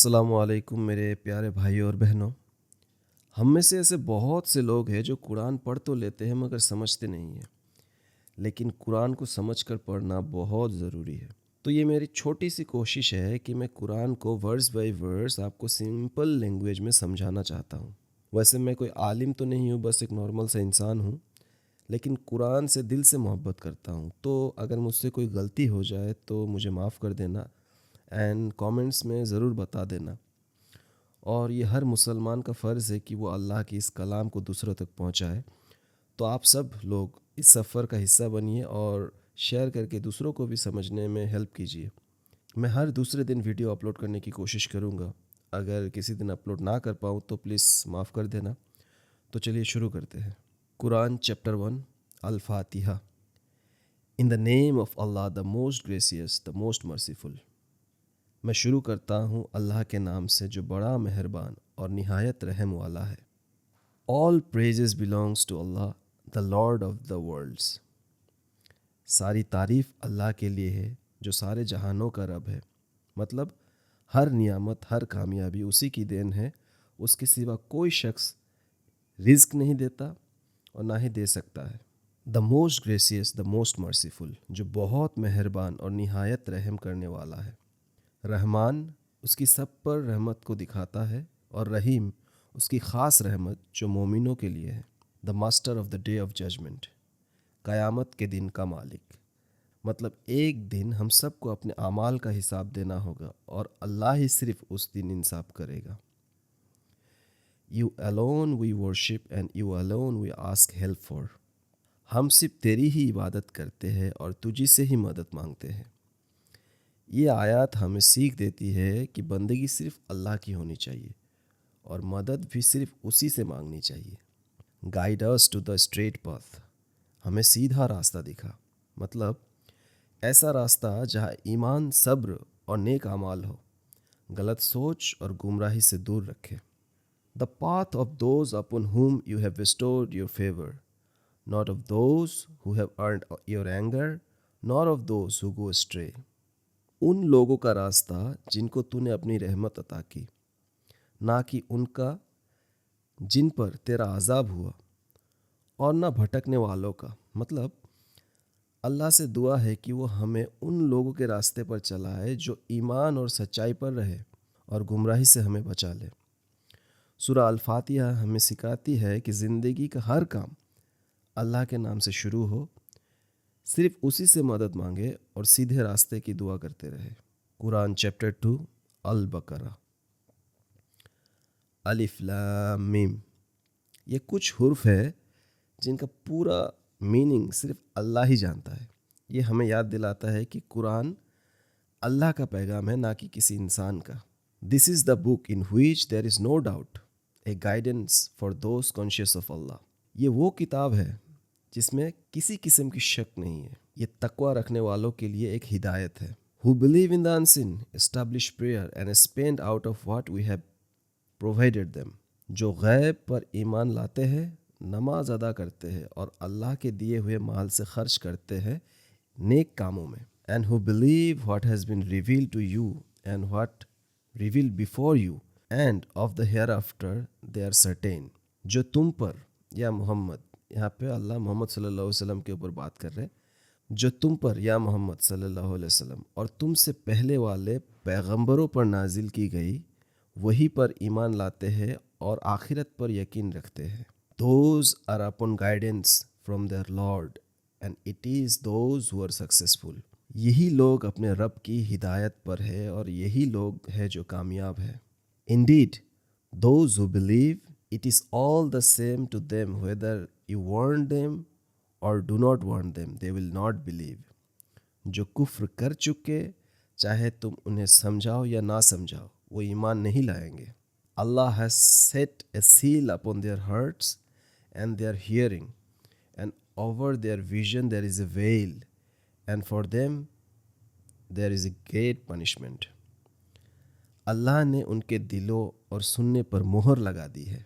अस्सलामुअलैकुम मेरे प्यारे भाई और बहनों। हम में से ऐसे बहुत से लोग हैं जो कुरान पढ़ तो लेते हैं मगर समझते नहीं हैं। लेकिन कुरान को समझकर पढ़ना बहुत ज़रूरी है। तो ये मेरी छोटी सी कोशिश है कि मैं कुरान को वर्स बाय वर्स आपको सिंपल लैंग्वेज में समझाना चाहता हूँ। वैसे मैं कोई आलिम तो नहीं हूँ, बस एक नॉर्मल सा इंसान हूँ, लेकिन कुरान से दिल से मोहब्बत करता हूँ। तो अगर मुझसे कोई गलती हो जाए तो मुझे माफ़ कर देना एंड कमेंट्स में ज़रूर बता देना। और ये हर मुसलमान का फ़र्ज़ है कि वो अल्लाह की इस कलाम को दूसरों तक पहुँचाए। तो आप सब लोग इस सफ़र का हिस्सा बनिए और शेयर करके दूसरों को भी समझने में हेल्प कीजिए। मैं हर दूसरे दिन वीडियो अपलोड करने की कोशिश करूँगा। अगर किसी दिन अपलोड ना कर पाऊँ तो प्लीज़ माफ़ कर देना। तो चलिए शुरू करते हैं। Quran chapter 1 Al Fatiha. In the name of Allah the most gracious the most merciful. मैं शुरू करता हूँ अल्लाह के नाम से जो बड़ा मेहरबान और निहायत रहम वाला है। All praises belongs to Allah the Lord of the worlds. सारी तारीफ़ अल्लाह के लिए है जो सारे जहानों का रब है। मतलब हर नियामत हर कामयाबी उसी की देन है। उसके सिवा कोई शख्स रिज़्क नहीं देता और ना ही दे सकता है। The most gracious the most merciful, जो बहुत मेहरबान और निहायत रहम करने वाला है। रहमान उसकी सब पर रहमत को दिखाता है और रहीम उसकी ख़ास रहमत जो मोमिनों के लिए है। The master of the day of judgement, क़यामत के दिन का मालिक। मतलब एक दिन हम सबको अपने आमाल का हिसाब देना होगा और अल्लाह ही सिर्फ उस दिन इंसाफ करेगा। You alone we worship and you alone we ask help for. हम सिर्फ तेरी ही इबादत करते हैं और तुझी से ही मदद मांगते हैं। ये आयत हमें सीख देती है कि बंदगी सिर्फ अल्लाह की होनी चाहिए और मदद भी सिर्फ उसी से मांगनी चाहिए। Guide us to the straight path, हमें सीधा रास्ता दिखा। मतलब ऐसा रास्ता जहाँ ईमान, सब्र और नेक अमाल हो, गलत सोच और गुमराही से दूर रखे। The path of those upon whom you have bestowed your favor, not of those who have earned your anger, nor of those who go astray। उन लोगों का रास्ता जिनको तूने अपनी रहमत अता की, ना कि उनका जिन पर तेरा अजाब हुआ, और ना भटकने वालों का। मतलब अल्लाह से दुआ है कि वो हमें उन लोगों के रास्ते पर चलाए जो ईमान और सच्चाई पर रहे और गुमराही से हमें बचा ले। सूरा अल फातिहा हमें सिखाती है कि ज़िंदगी का हर काम अल्लाह के नाम से शुरू हो, सिर्फ उसी से मदद मांगे और सीधे रास्ते की दुआ करते रहे। कुरान चैप्टर 2 अल बकरा। अलिफ लाम मीम, ये कुछ हुर्फ है जिनका पूरा मीनिंग सिर्फ अल्लाह ही जानता है। ये हमें याद दिलाता है कि कुरान अल्लाह का पैगाम है, ना कि किसी इंसान का। This is the book in which there is no doubt, a guidance for those conscious of Allah. ये वो किताब है जिसमें किसी किस्म की शक नहीं है। ये तकवा रखने वालों के लिए एक हिदायत है। Who believe in the unseen establish prayer and spend out of what we have provided them. जो गैब पर ईमान लाते हैं, नमाज अदा करते हैं और अल्लाह के दिए हुए माल से खर्च करते हैं नेक कामों में। And who believe what has been revealed to you and what revealed before you and of the hereafter they are certain. जो तुम पर या मोहम्मद, यहाँ पे अल्लाह मोहम्मद सल्लल्लाहु अलैहि वसल्लम के ऊपर बात कर रहे हैं, जो तुम पर या मोहम्मद सल्लल्लाहु अलैहि वसल्लम और तुमसे पहले वाले पैगंबरों पर नाजिल की गई वही पर ईमान लाते हैं और आखिरत पर यकीन रखते हैं। Those are upon guidance from their Lord and it is those who are successful। यही लोग अपने रब की हिदायत पर है और यही लोग हैं जो कामयाब है। Indeed, those who believe, it is all the same to them whether you warn them or do not warn them, they will not believe। जो कुफ्र कर चुके, चाहे तुम उन्हें समझाओ या ना समझाओ, वो ईमान नहीं लाएंगे। Allah has set a seal upon their hearts and their hearing, and over their vision there is a veil, and for them there is a great punishment। अल्लाह ने उनके दिलों और सुनने पर मोहर लगा दी है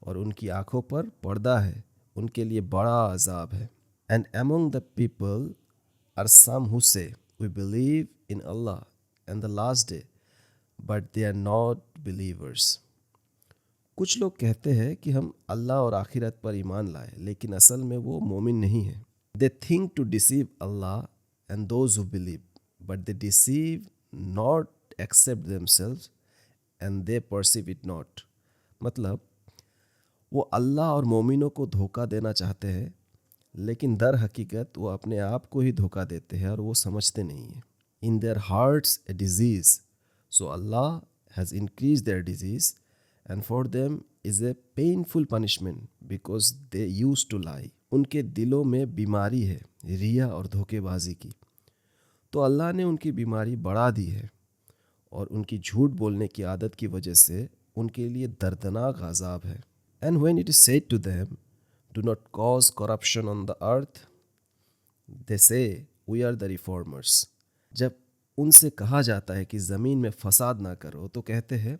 और उनकी आंखों पर पर्दा है, उनके लिए बड़ा अजाब है। And among the people are some who say, we believe in Allah and the last day, but they are not believers. कुछ लोग कहते हैं कि हम अल्लाह और आखिरत पर ईमान लाए, लेकिन असल में वो मोमिन नहीं हैं. They think to deceive Allah and those who believe, but they deceive not accept themselves and they perceive it not. मतलब वो अल्लाह और मोमिनों को धोखा देना चाहते हैं, लेकिन दर हकीकत वो अपने आप को ही धोखा देते हैं और वो समझते नहीं हैं. In their hearts a disease, so Allah has increased their disease and for them is a painful punishment because they used to lie. उनके दिलों में बीमारी है, रिया और धोखेबाजी की, तो अल्लाह ने उनकी बीमारी बढ़ा दी है और उनकी झूठ बोलने की आदत की वजह से उनके लिए दर्दनाक अज़ाब है. And when it is said to them, do not cause corruption on the earth, they say we are the reformers. जब उनसे कहा जाता है कि ज़मीन में फसाद ना करो तो कहते हैं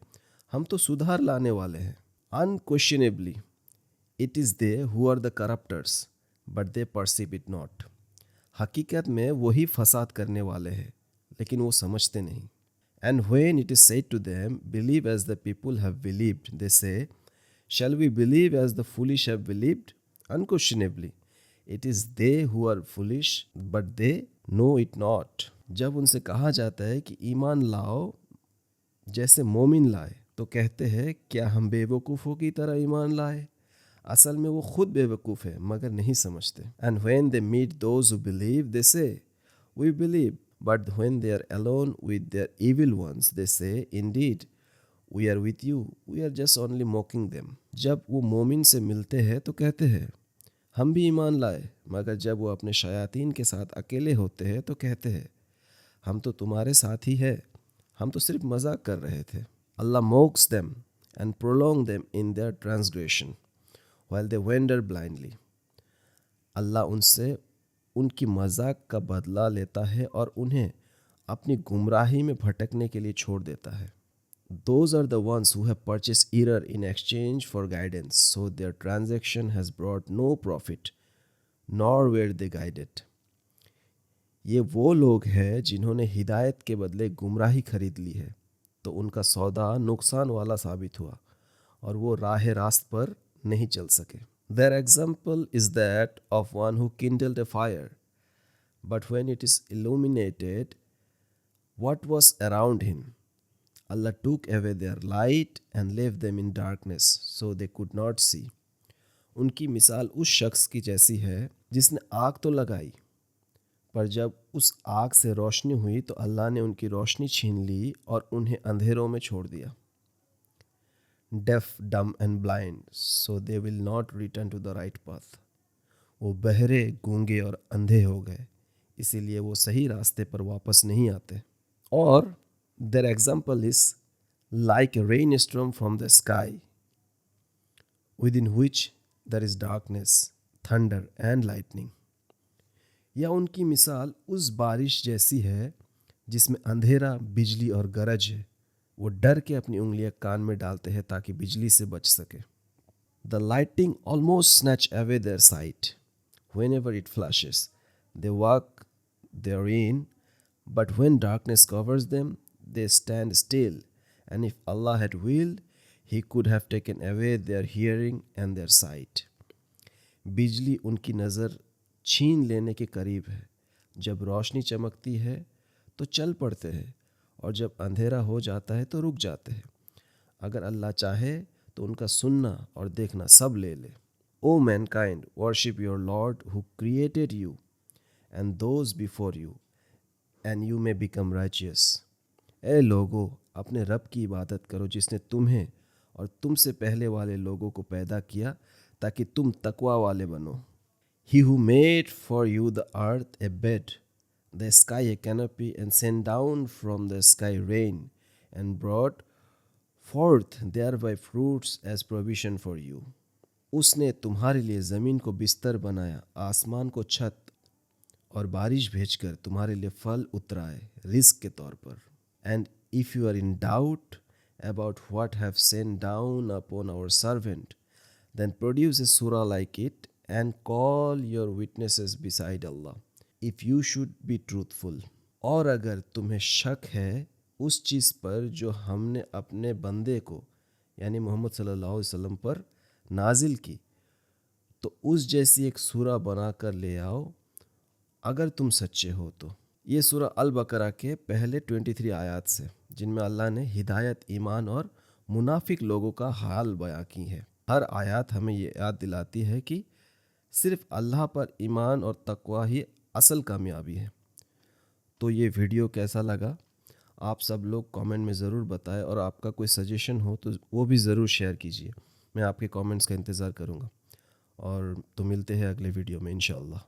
हम तो सुधार लाने वाले हैं. Unquestionably, it is they who are the corrupters, but they perceive it not. हकीकत में वही फसाद करने वाले हैं, लेकिन वो समझते नहीं. And when it is said to them, believe as the people have believed, they say, shall we believe as the foolish have believed? Unquestionably, it is they who are foolish, but they know it not. जब उनसे कहा जाता है कि ईमान लाओ जैसे मोमिन लाए, तो कहते हैं क्या हम बेवकूफ़ों की तरह ईमान लाए? असल में वो खुद बेवकूफ़ है मगर नहीं समझते. And when they meet those who believe, they say, we believe. But when they are alone with their evil ones, they say, indeed, we are with you. We are just only mocking them. जब वो मोमिन से मिलते हैं तो कहते हैं हम भी ईमान लाए, मगर जब वो अपने शयातीन के साथ अकेले होते हैं तो कहते हैं हम तो तुम्हारे साथ ही है, हम तो सिर्फ मजाक कर रहे थे. Allah mocks them and prolong them in their transgression while they wander blindly. अल्लाह उनसे उनकी मजाक का बदला लेता है और उन्हें अपनी गुमराही में भटकने के लिए छोड़ देता है. Those are the ones who have purchased error in exchange for guidance, so their transaction has brought no profit, nor were they guided. ये वो लोग हैं जिन्होंने हिदायत के बदले गुमराही खरीद ली है, तो उनका सौदा नुकसान वाला साबित हुआ और वो राह रास्त पर नहीं चल सके. Their example is that of one who kindled a fire, but when it is illuminated, what was around him? Allah took away their light and left them in darkness, so they could not see. उनकी मिसाल उस शख्स की जैसी है जिसने आग तो लगाई, पर जब उस आग से रोशनी हुई तो अल्लाह ने उनकी रोशनी छीन ली और उन्हें अंधेरों में छोड़ दिया. Deaf, dumb and blind, so they will not return to the right path. वो बहरे, गूंगे और अंधे हो गए, इसीलिए वो सही रास्ते पर वापस नहीं आते. और their example is like a rainstorm from the sky, within which there is darkness, thunder and lightning. या उनकी मिसाल उस बारिश जैसी है जिसमें अंधेरा, बिजली और गरज है. वो डर के अपनी उंगलियां कान में डालते हैं ताकि बिजली से बच सके. The lightning almost snatch away their sight whenever it flashes. They walk therein, but when darkness covers them, they stand still. And if Allah had willed, He could have taken away their hearing and their sight. बिजली उनकी नज़र छीन लेने के करीब है. जब रोशनी चमकती है तो चल पड़ते हैं और जब अंधेरा हो जाता है तो रुक जाते हैं. अगर अल्लाह चाहे तो उनका सुनना और देखना सब ले ले. O mankind, worship your Lord who created you and those before you, and you may become righteous. ए लोगो, अपने रब की इबादत करो जिसने तुम्हें और तुमसे पहले वाले लोगों को पैदा किया ताकि तुम तकवा वाले बनो. He who made for you the earth a bed, the sky a canopy, and sent down from the sky rain, and brought forth thereby fruits as provision for you. उसने तुम्हारे लिए ज़मीन को बिस्तर बनाया, आसमान को छत और बारिश भेजकर तुम्हारे लिए फल उतराए रिस्क के तौर पर. And if you are in doubt about what have sent down upon our servant, then produce a surah like it and call your witnesses beside Allah, if you should be truthful. और अगर तुम्हें शक है उस चीज़ पर जो हमने अपने बंदे को यानी मोहम्मद सल्लल्लाहु अलैहि वसल्लम पर नाजिल की, तो उस जैसी एक सूरा बना कर ले आओ अगर तुम सच्चे हो तो। ये सूरा अल बकरा के पहले 23 आयत से, जिनमें अल्लाह ने हिदायत, ईमान और मुनाफिक लोगों का हाल बयां की है। हर आयत हमें ये याद दिलाती है कि सिर्फ अल्लाह पर ईमान और तकवा ही असल कामयाबी है। तो ये वीडियो कैसा लगा आप सब लोग कमेंट में ज़रूर बताएं, और आपका कोई सजेशन हो तो वो भी ज़रूर शेयर कीजिए। मैं आपके कमेंट्स का इंतज़ार करूँगा, और तो मिलते हैं अगले वीडियो में इंशाअल्लाह।